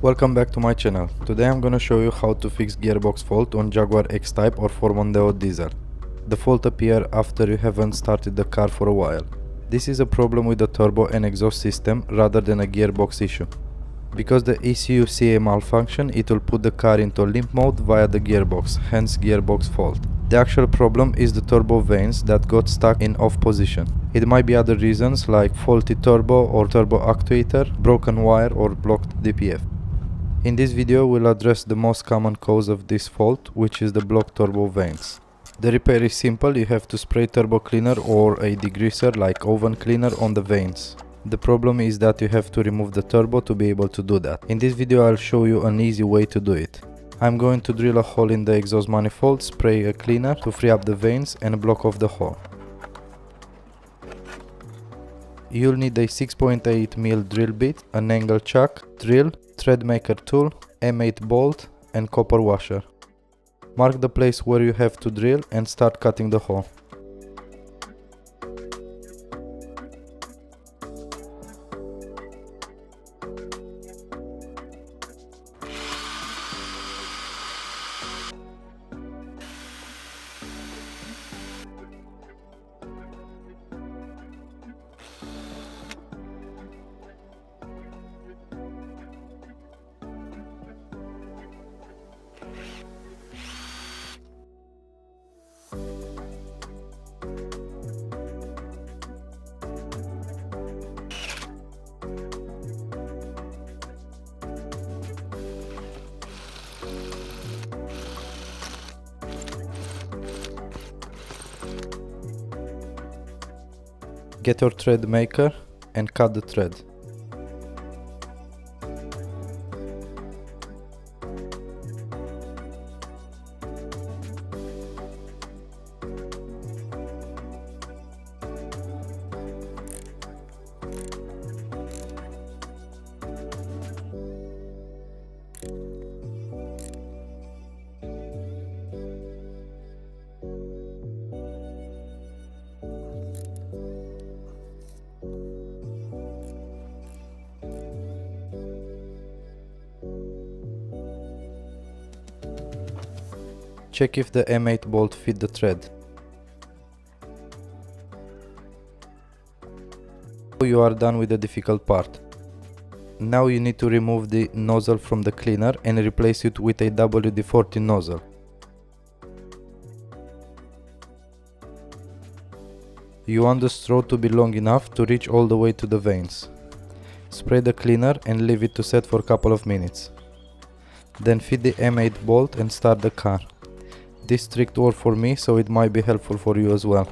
Welcome back to my channel. Today I'm gonna show you how to fix gearbox fault on Jaguar X Type or Ford Mondeo diesel. The fault appears after you haven't started the car for a while. This is a problem with the turbo and exhaust system rather than a gearbox issue. Because the ECU CA malfunction, it will put the car into limp mode via the gearbox, hence gearbox fault. The actual problem is the turbo vanes that got stuck in off position. It might be other reasons like faulty turbo or turbo actuator, broken wire or blocked DPF. In this video we'll address the most common cause of this fault, which is the blocked turbo vanes. The repair is simple. You have to spray turbo cleaner or a degreaser like oven cleaner on the vanes. The problem is that you have to remove the turbo to be able to do that. In this video I'll show you an easy way to do it. I'm going to drill a hole in the exhaust manifold, spray a cleaner to free up the vanes and block off the hole. You'll need a 6.8mm drill bit, an angle chuck, drill, thread maker tool, M8 bolt and copper washer. Mark the place where you have to drill and start cutting the hole. Get your thread maker and cut the thread. Check if the M8 bolt fit the thread. You are done with the difficult part. Now you need to remove the nozzle from the cleaner and replace it with a WD-40 nozzle. You want the straw to be long enough to reach all the way to the vanes. Spray the cleaner and leave it to set for a couple of minutes. Then fit the M8 bolt and start the car. This trick worked for me, so it might be helpful for you as well.